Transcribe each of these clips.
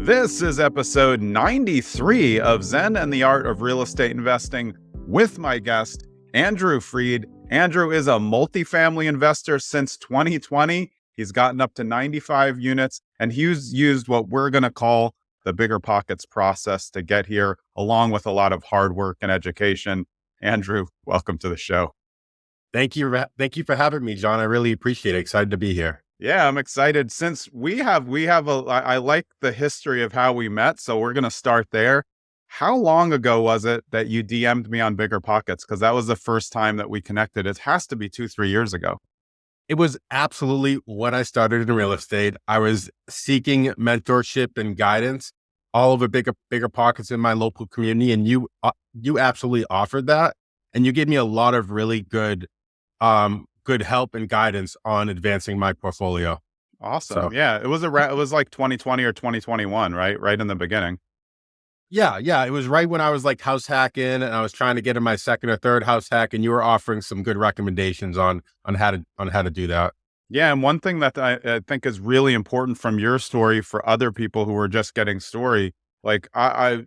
This is episode 93 of Zen and the Art of Real Estate Investing with my guest, Andrew Freed. Andrew is a multifamily investor since 2020. He's gotten up to 95 units, and he's used what we're going to call the bigger pockets process to get here, along with a lot of hard work and education. Andrew, welcome to the show. Thank you for having me, John. I really appreciate it. Excited to be here. Yeah, I'm excited since I like the history of how we met. So we're going to start there. How long ago was it that you DM'd me on Bigger Pockets? Because that was the first time that we connected. It has to be 2-3 years ago. It was absolutely when I started in real estate. I was seeking mentorship and guidance all over bigger pockets in my local community. And you absolutely offered that. And you gave me a lot of really good help and guidance on advancing my portfolio. Awesome. So, yeah. It was like 2020 or 2021, right? Right in the beginning. Yeah. It was right when I was like house hacking and I was trying to get in my second or third house hack, and you were offering some good recommendations on how to do that. Yeah. And one thing that I think is really important from your story for other people who are just getting started, I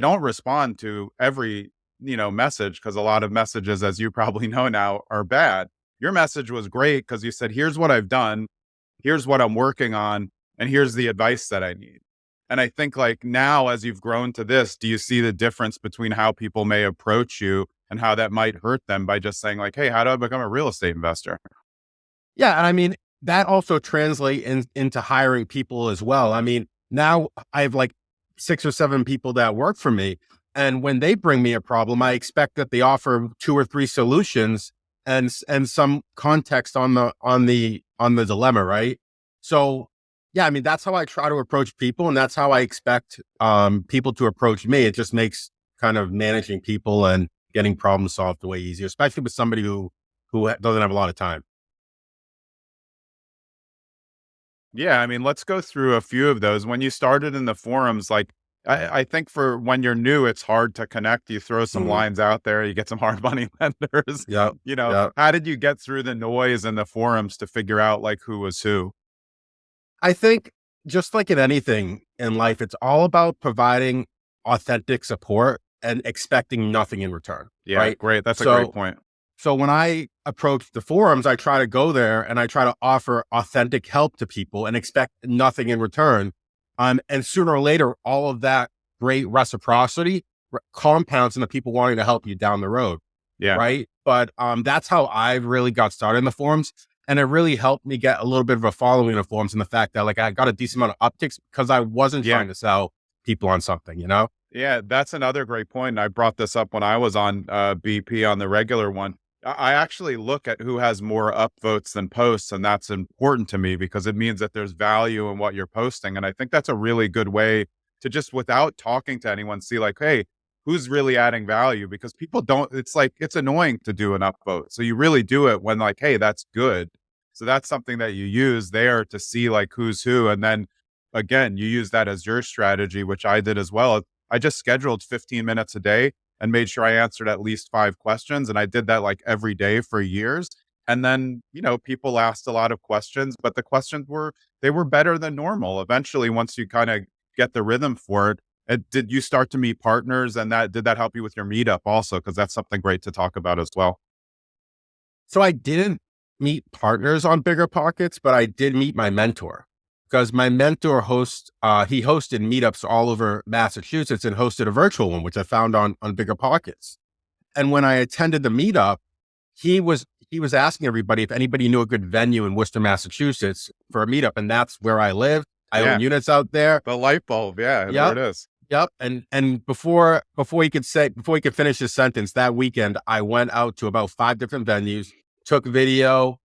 don't respond to every message, because a lot of messages, as you probably know now, are bad. Your message was great because you said, here's what I've done, here's what I'm working on, and here's the advice that I need. And I think like now, as you've grown to this, do you see the difference between how people may approach you and how that might hurt them by just saying like, hey, how do I become a real estate investor? Yeah. And I mean, that also translates into hiring people as well. I mean, now I have like 6 or 7 people that work for me. And when they bring me a problem, I expect that they offer 2 or 3 solutions and some context on the dilemma, right? So, yeah, I mean, that's how I try to approach people, and that's how I expect people to approach me. It just makes kind of managing people and getting problem solved way easier, especially with somebody who doesn't have a lot of time. Yeah, I mean, let's go through a few of those. When you started in the forums, like I think for when you're new, it's hard to connect. You throw some lines out there, you get some hard money lenders. Yeah. How did you get through the noise in the forums to figure out like who was who? I think just like in anything in life, it's all about providing authentic support and expecting nothing in return. Yeah, right? great. That's a great point. So when I approach the forums, I try to go there and I try to offer authentic help to people and expect nothing in return. And sooner or later, all of that great reciprocity compounds into people wanting to help you down the road. Yeah. Right. But that's how I really got started in the forums. And it really helped me get a little bit of a following in the forums, and the fact that like I got a decent amount of upticks because I wasn't trying to sell people on something, Yeah, that's another great point. I brought this up when I was on BP on the regular one. I actually look at who has more upvotes than posts, and that's important to me because it means that there's value in what you're posting. And I think that's a really good way to just, without talking to anyone, see like, hey, who's really adding value? Because people don't, it's annoying to do an upvote. So you really do it when like, hey, that's good. So that's something that you use there to see like who's who. And then again, you use that as your strategy, which I did as well. I just scheduled 15 minutes a day and made sure I answered at least 5 questions. And I did that like every day for years. And then, people asked a lot of questions, but the questions were better than normal. Eventually, once you kind of get the rhythm for it, did you start to meet partners, and did that help you with your meetup also? Because that's something great to talk about as well. So I didn't meet partners on Bigger Pockets, but I did meet my mentor. Because my mentor he hosted meetups all over Massachusetts and hosted a virtual one, which I found on Bigger Pockets. And when I attended the meetup, he was asking everybody if anybody knew a good venue in Worcester, Massachusetts for a meetup. And that's where I live. I own units out there. The light bulb. Yeah. There it is. Yep. And before he could finish his sentence, that weekend, I went out to about 5 different venues, took video.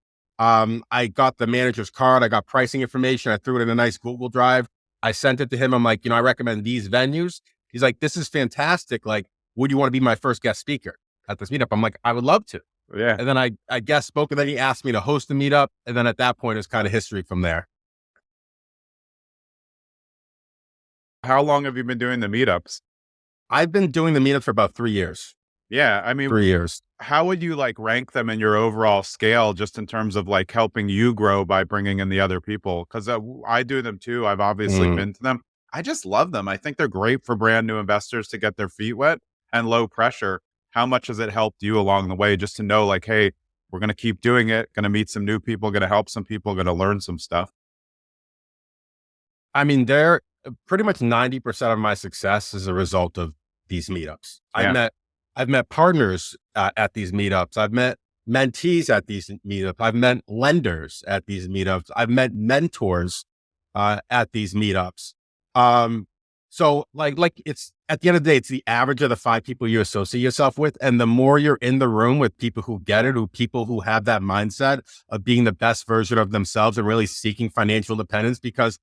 I got the manager's card. I got pricing information. I threw it in a nice Google Drive. I sent it to him. I'm like, I recommend these venues. He's like, this is fantastic. Like, would you want to be my first guest speaker at this meetup? I'm like, I would love to. Yeah. And then I guest spoke, and then he asked me to host the meetup. And then at that point, it's kind of history from there. How long have you been doing the meetups? I've been doing the meetup for about 3 years. Yeah. I mean, 3 years. how would you like rank them in your overall scale, just in terms of like helping you grow by bringing in the other people? Because I do them too. I've obviously Mm. been to them. I just love them. I think they're great for brand new investors to get their feet wet and low pressure. How much has it helped you along the way, just to know like, hey, we're going to keep doing it, going to meet some new people, going to help some people, going to learn some stuff. I mean, they're pretty much 90% of my success is a result of these meetups. Yeah. I've met partners at these meetups. I've met mentees at these meetups. I've met lenders at these meetups. I've met mentors at these meetups. Um, so like it's at the end of the day, it's the average of the 5 people you associate yourself with. And the more you're in the room with people who get it, people who have that mindset of being the best version of themselves and really seeking financial independence, because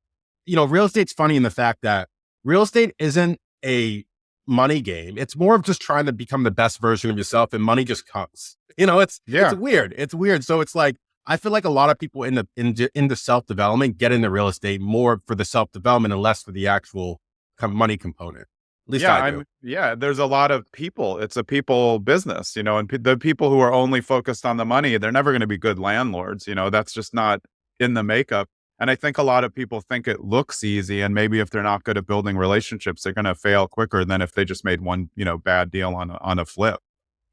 real estate's funny in the fact that real estate isn't a money game. It's more of just trying to become the best version of yourself, and money just comes. It's Yeah. weird. It's weird. So it's like, I feel like a lot of people into self-development get into real estate more for the self-development and less for the actual money component. At least Yeah, I do. there's a lot of people. It's a people business, and the people who are only focused on the money, they're never going to be good landlords. That's just not in the makeup. And I think a lot of people think it looks easy, and maybe if they're not good at building relationships, they're going to fail quicker than if they just made one, bad deal on a flip.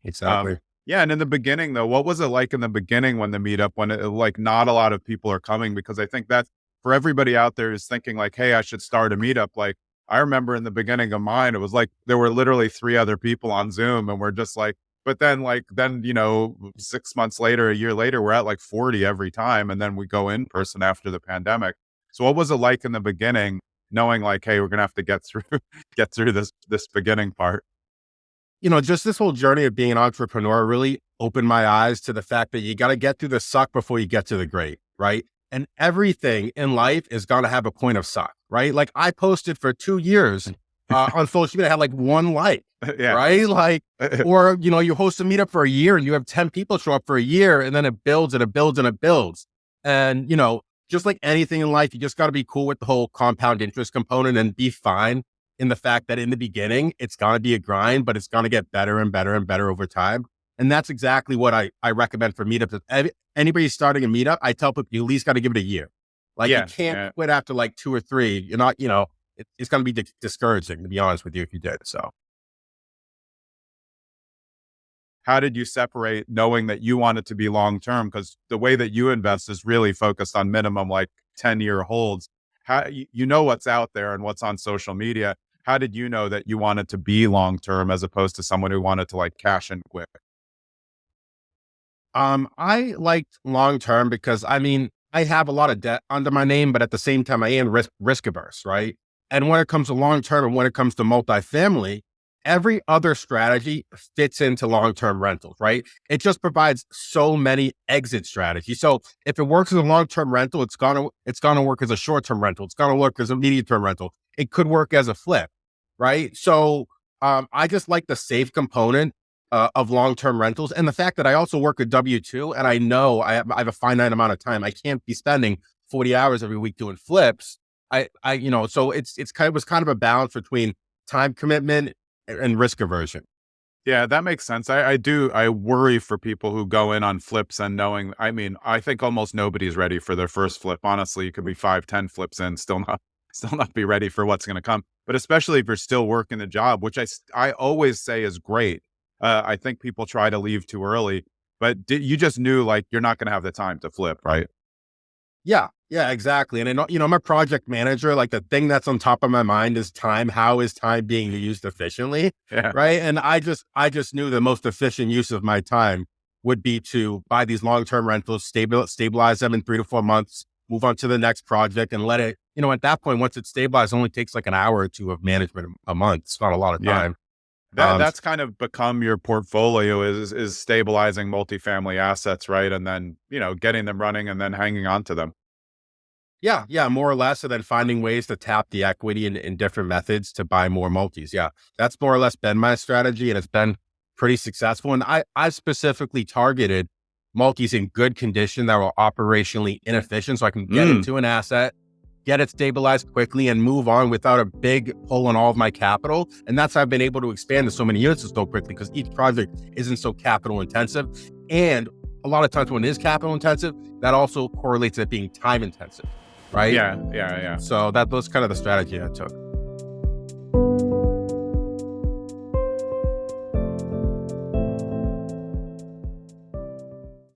Exactly. Yeah, and in the beginning though, what was it like in the beginning when the meetup, when like not a lot of people are coming? Because I think that for everybody out there is thinking like, hey, I should start a meetup. Like I remember in the beginning of mine, it was like there were literally 3 other people on Zoom, and we're just like, but then 6 months later, a year later, we're at like 40 every time, and then we go in person after the pandemic. So what was it like in the beginning, knowing like, hey, we're gonna have to get through get through this beginning part? Just this whole journey of being an entrepreneur really opened my eyes to the fact that you got to get through the suck before you get to the great, right? And everything in life is going to have a point of suck, right? Like I posted for 2 years on social media, I had like one like, Yeah. right? Like, or, you host a meetup for a year and you have 10 people show up for a year, and then it builds and it builds and it builds. And, just like anything in life, you just got to be cool with the whole compound interest component and be fine in the fact that in the beginning, it's going to be a grind, but it's going to get better and better and better over time. And that's exactly what I recommend for meetups. If anybody starting a meetup, I tell people you at least got to give it a year. Like you Yeah. can't Yeah. quit after like 2 or 3. You're not, it's going to be discouraging, to be honest with you, if you did. So How did you separate knowing that you want it to be long term? Because the way that you invest is really focused on minimum like 10-year holds. How you know what's out there and what's on social media. How did you know that you wanted to be long term as opposed to someone who wanted to like cash in quick? I liked long term because I have a lot of debt under my name, but at the same time, I am risk averse, right? And when it comes to long term and when it comes to multifamily, every other strategy fits into long term rentals, right? It just provides so many exit strategies. So if it works as a long term rental, it's gonna work as a short term rental. It's gonna work as a medium term rental. It could work as a flip, right? So I just like the safe component of long-term rentals, and the fact that I also work a W-2, and I know I have a finite amount of time. I can't be spending 40 hours every week doing flips. So it was kind of a balance between time commitment and risk aversion. Yeah, that makes sense. I worry for people who go in on flips and knowing, I think almost nobody's ready for their first flip. Honestly, you could be 5, 10 flips in, still not be ready for what's going to come. But especially if you're still working the job, which I always say is great. I think people try to leave too early, but you just knew like you're not going to have the time to flip, right? Yeah, yeah, exactly. And I know, I'm a project manager. Like the thing that's on top of my mind is time. How is time being used efficiently? Yeah. Right. And I just knew the most efficient use of my time would be to buy these long-term rentals, stabilize them in 3 to 4 months, move on to the next project and let it, at that point, once it's stabilized, it only takes like an hour or two of management a month. It's not a lot of Yeah. time. That's kind of become your portfolio is stabilizing multifamily assets, right? And then, getting them running and then hanging on to them. Yeah, yeah, more or less. And then finding ways to tap the equity in different methods to buy more multis. Yeah, that's more or less been my strategy, and it's been pretty successful. And I specifically targeted multis in good condition that were operationally inefficient, so I can get Mm. into an asset, get it stabilized quickly and move on without a big pull on all of my capital. And that's how I've been able to expand to so many units so quickly, because each project isn't so capital intensive. And a lot of times when it is capital intensive, that also correlates to it being time intensive, right? Yeah. So that was kind of the strategy I took.